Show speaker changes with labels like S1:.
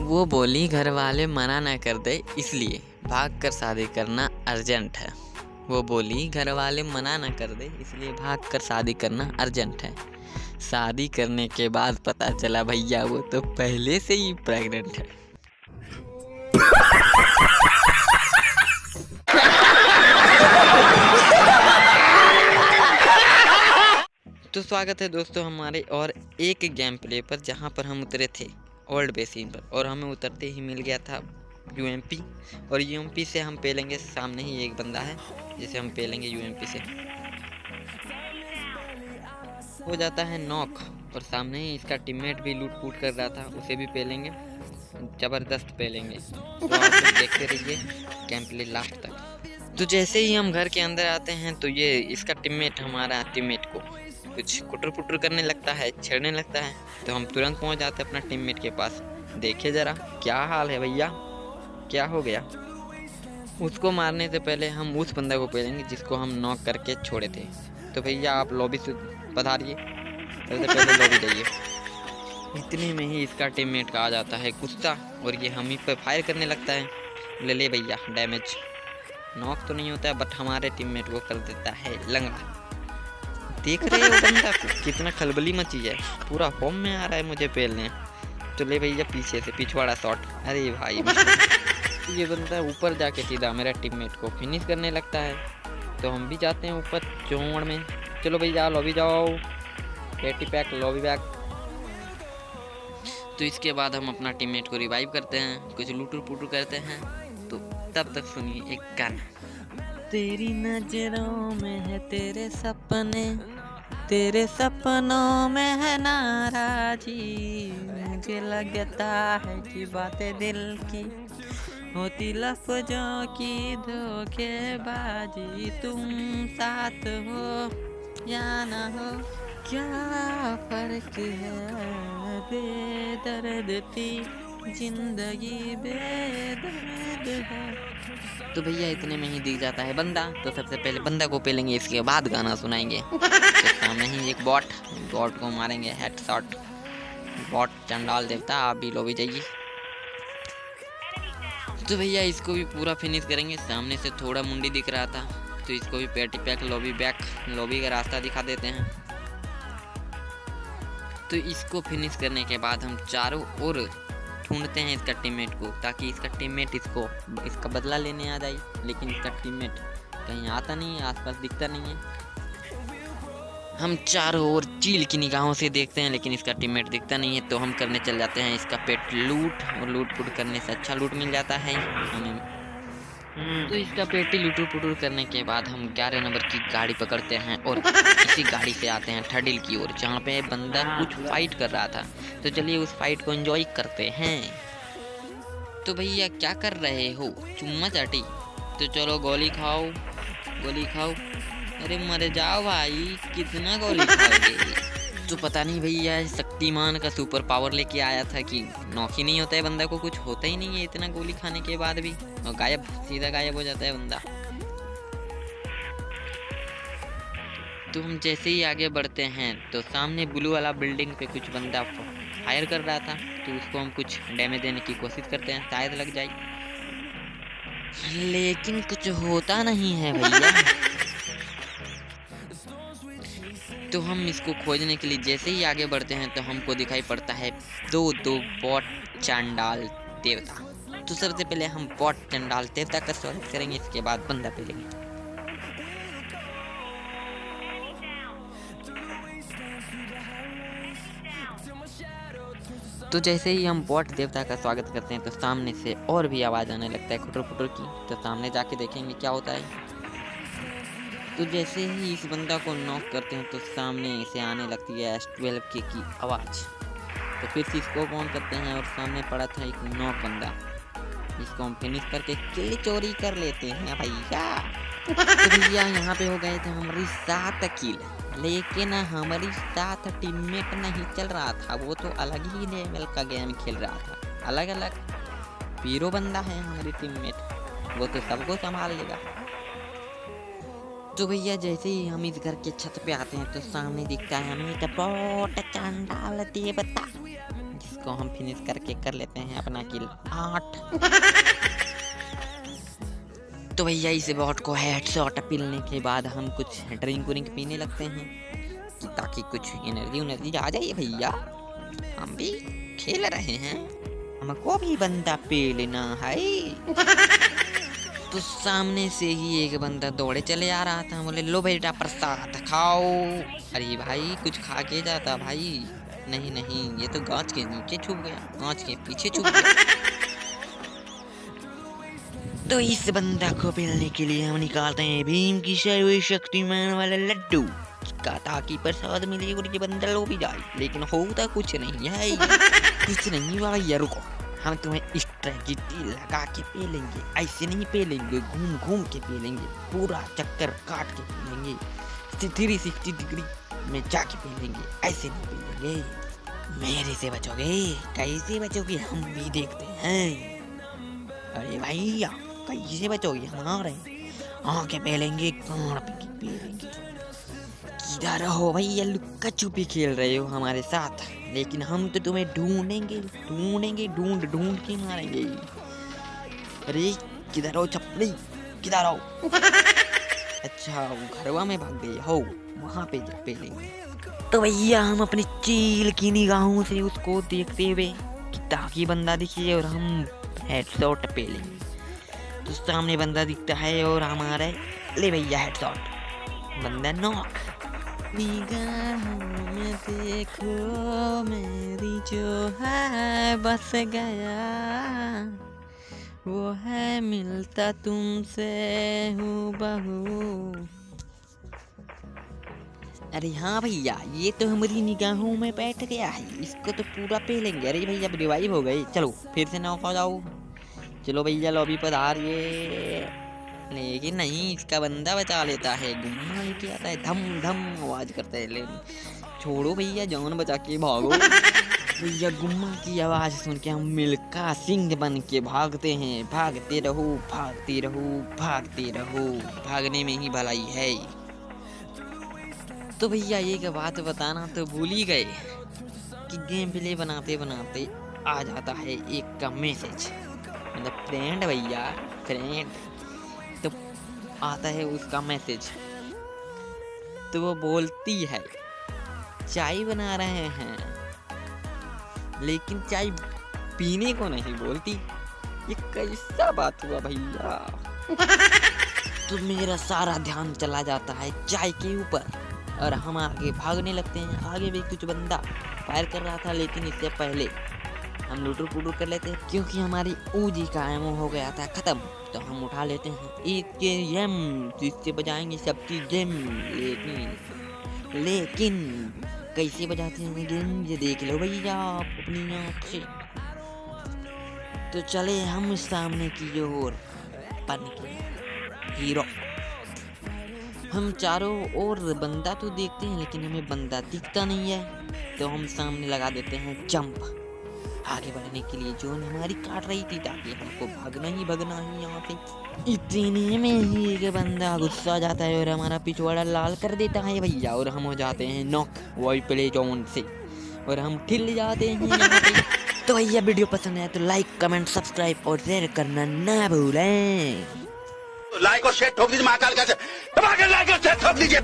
S1: वो बोली घर वाले मना ना कर दे इसलिए भाग कर शादी करना अर्जेंट है। वो बोली घर वाले मना ना कर दे इसलिए भाग कर शादी करना अर्जेंट है। शादी करने के बाद पता चला भैया वो तो पहले से ही प्रेग्नेंट है। तो स्वागत है दोस्तों हमारे और एक गेम प्ले पर, जहां पर हम उतरे थे ओल्ड बेसिन पर और हमें उतरते ही मिल गया था यूएमपी। और यूएमपी से हम पेलेंगे, सामने ही एक बंदा है जिसे हम पेलेंगे यूएमपी से। हो जाता है नॉक और सामने ही इसका टीममेट भी लूट फूट कर रहा था, उसे भी पेलेंगे, ज़बरदस्त पेलेंगे। तो आप लोग देखते रहिए गेम प्ले लास्ट तक। तो जैसे ही हम घर के अंदर आते हैं तो ये इसका टीममेट हमारा टीममेट को कुछ कुटर पुटर करने लगता है, छेड़ने लगता है। तो हम तुरंत पहुंच जाते हैं अपना टीममेट के पास। देखिए ज़रा क्या हाल है भैया, क्या हो गया। उसको मारने से पहले हम उस बंदा को पेलेंगे जिसको हम नॉक करके छोड़े थे। तो भैया आप लॉबी से पधारिए, सबसे पहले लॉबी जाइए। इतने में ही इसका टीममेट का आ जाता है गुस्सा और ये हम ही पर फायर करने लगता है। ले भैया डैमेज, नॉक तो नहीं होता है बट हमारे टीममेट को कर देता है लंगड़ा। देख रहे हो बंदा को कितना खलबली मची है, पूरा फॉर्म में आ रहा है मुझे पेलने। तो ले भैया पीछे से पिछवाड़ा शॉट। अरे भाई ये बंदा ऊपर जाके सीधा मेरा टीममेट को फिनिश करने लगता है। तो हम भी जाते हैं ऊपर चौड़ में। चलो भैया लॉबी जाओ, पेटी पैक लॉबी बैक। तो इसके बाद हम अपना टीममेट को रिवाइव करते हैं, कुछ लूटूर पुटूर करते हैं। तो तब तक सुनिए एक गाना। तेरी नजरों में है तेरे सपने, तेरे सपनों में है नाराजी। मुझे लगता है कि बातें दिल की होती लफ्जों की धोखेबाजी। तुम साथ हो या ना हो क्या फर्क है, बेदर्द थी जिंदगी बेदर्द है। तो भैया इतने में ही दिख जाता है बंदा। तो सबसे पहले बंदा को पेलेंगे, इसके बाद गाना सुनाएंगे। तो सामने ही एक बॉट को मारेंगे हेडशॉट। बॉट चंडाल देवता, आप भी लॉबी जाइए। तो भैया इसको भी पूरा फिनिश करेंगे। सामने से थोड़ा मुंडी दिख रहा था तो इसको भी पेटी पैक लॉबी बैक, लॉबी का रास्ता दिखा देते हैं। तो इसको फिनिश करने के बाद हम चारों ओर ढूंढते हैं इसका टीममेट को, ताकि इसका टीममेट इसका बदला लेने आ जाए। लेकिन इसका टीममेट कहीं आता नहीं है, आसपास दिखता नहीं है। हम चारों ओर चील की निगाहों से देखते हैं लेकिन इसका टीममेट दिखता नहीं है। तो हम करने चल जाते हैं इसका पेट लूट, और लूट पुट करने से अच्छा लूट मिल जाता है हमें। तो इसका पेटी लुटूर पुटूर करने के बाद हम 11 नंबर की गाड़ी पकड़ते हैं और इसी गाड़ी से आते हैं ठडिल की ओर, जहाँ पे बंदा कुछ फाइट कर रहा था। तो चलिए उस फाइट को एंजॉय करते हैं। तो भैया क्या कर रहे हो, चुम्मा चाटी? तो चलो गोली खाओ, गोली खाओ। अरे मर जाओ भाई, कितना गोली खाओगे? तो पता नहीं भैया शक्तिमान का सुपर पावर लेके आया था कि नॉक ही नहीं होता है बंदा को, कुछ होता ही नहीं है इतना गोली खाने के बाद भी, और गायब, सीधा गायब हो जाता है बंदा। तो हम जैसे ही आगे बढ़ते हैं तो सामने ब्लू वाला बिल्डिंग पे कुछ बंदा फायर कर रहा था। तो उसको हम कुछ डैमेज देने की कोशिश करते हैं, शायद लग जाए, लेकिन कुछ होता नहीं है भैया। तो हम इसको खोजने के लिए जैसे ही आगे बढ़ते हैं तो हमको दिखाई पड़ता है दो बॉट चंडाल देवता। तो सबसे पहले हम बॉट चंडाल देवता का स्वागत करेंगे, इसके बाद बंदा पेलेंगे। तो जैसे ही हम बॉट देवता का स्वागत करते हैं तो सामने से और भी आवाज़ आने लगता है खुटर पुटर की। तो सामने जाके देखेंगे क्या होता है। तो जैसे ही इस बंदा को नॉक करते हैं तो सामने से आने लगती है S12 की आवाज़। तो फिर से इसको ऑन करते हैं और सामने पड़ा था एक नॉक बंदा, जिसको हम फिनिश करके किल चोरी कर लेते हैं भैया। तो भैया यहाँ पे हो गए थे हमारी 7 किल, लेकिन हमारी 7 टीममेट नहीं चल रहा था, वो तो अलग ही लेवल का गेम खेल रहा था। अलग अलग पीरो बंदा है हमारी टीममेट, वो तो सबको संभाल लेगा। तो भैया जैसे ही हम इस घर के छत पे आते हैं तो सामने दिखता है हमें बॉट चंडाल देवता, जिसको इसको हम फिनिश करके कर लेते हैं अपना किल 8। तो भैया इस बॉट को हेडशॉट पीने के बाद हम कुछ ड्रिंक व्रिंक पीने लगते हैं कि ताकि कुछ एनर्जी आ जाए भैया। हम भी खेल रहे हैं, हमको भी बंदा पे लेना है। तो सामने से ही एक बंदा दौड़े चले आ रहा था, बोले लो बेटा प्रसाद खाओ। अरे भाई कुछ खा के जाता भाई। नहीं नहीं, ये तो गाछ के नीचे छुप गया, गाछ के पीछे छुप गया। तो इस बंदा को पेलने के लिए हम निकालते हैं भीम की सर्वशक्तिमान वाला लड्डू ताकि प्रसाद मिले और ये बंदा लो भी जाए। लेकिन होता कुछ नहीं है, कुछ नहीं हुआ भैया। रुको, हम तुम्हें स्ट्रेटजी लगा के पेलेंगे। ऐसे नहीं पेलेंगे, घूम घूम के पेलेंगे, पूरा चक्कर काट के पेलेंगे, 360 डिग्री में जाके पेलेंगे। ऐसे नहीं पेलेंगे। मेरे से बचोगे? कैसे बचोगे हम भी देखते हैं। अरे भैया कैसे बचोगे? हमारे आके पेलेंगे, काट के पेलेंगे। किधर हो भैया? लुक्का छुपी खेल रहे हो हमारे साथ, लेकिन हम तो तुम्हें ढूंढेंगे ढूंढेंगे, ढूंढ ढूंढ के मारेंगे। अरे किधर हो छपरी, किधर हो? अच्छा घरवा में भाग गए हो, वहाँ पे पेलेंगे। तो भैया हम अपनी चील की निगाहों से उसको देखते हुए कि ताकि बंदा दिखे और हम हेडशॉट पेलेंगे। तो सामने बंदा दिखता है और हमारे ले भैया हेडशॉट, बंदा नॉक। निगाहों में देखो मेरी जो है बस गया, वो है मिलता तुमसे हूबहू। अरे हाँ भैया, ये तो हमारी निगाहों में बैठ गया है, इसको तो पूरा पेलेंगे। अरे भैया रिवाइव हो गई, चलो फिर से नॉक हो जाओ। चलो भैया लॉबी पर आ रही, लेकिन नहीं, इसका बंदा बचा लेता है। गुम्मा लेके आता है, धम धम आवाज करता है। छोड़ो भैया, जान बचा के भागो। भैया गुम्मा की आवाज सुन के हम मिल्खा सिंह बन के भागते हैं। भागते रहो भागते रहो भागते रहो, भागने में ही भलाई है। तो भैया एक बात बताना तो भूल ही गए कि गेम प्ले बनाते बनाते आ जाता है एक का मैसेज, मतलब फ्रेंड भैया, फ्रेंड। तो आता है उसका मैसेज, तो वो बोलती है चाय बना रहे हैं, लेकिन चाय पीने को नहीं बोलती। ये कैसा बात हुआ भैया? तो मेरा सारा ध्यान चला जाता है चाय के ऊपर और हम आगे भागने लगते हैं। आगे भी कुछ बंदा फायर कर रहा था, लेकिन इससे पहले हम लुटू पुटू कर लेते हैं क्योंकि हमारी ऊजी का एमो हो गया था खत्म। तो हम उठा लेते हैं एक के एम, जिससे बजाएंगे सबकी गेम। लेकिन कैसे बजाते हैं गेम ये देख लो भैया आप अपनी आँख से। तो चले हम सामने की ओर बन के हीरो। हम चारों ओर बंदा तो देखते हैं, लेकिन हमें बंदा दिखता नहीं है। तो हम सामने लगा देते हैं जंप आगे बढ़ने के लिए, जो हमारी काट रही थी, ताकि हमको भागना ही यहाँ से। इतने में ही एक बंदा गुस्सा आ जाता है और हमारा पिछवाड़ा लाल कर देता है भैया, और हम हो जाते हैं नॉक वॉइस प्ले जोन से, और हम ठिल जाते हैं यहाँ पे। तो भैया वीडियो पसंद आया तो लाइक कमेंट सब्सक्राइब और शेयर करना ना भूलें।
S2: लाइक और शेयर ठोक दीजिए, महाकाल का लाइक और शेयर ठोक दीजिए।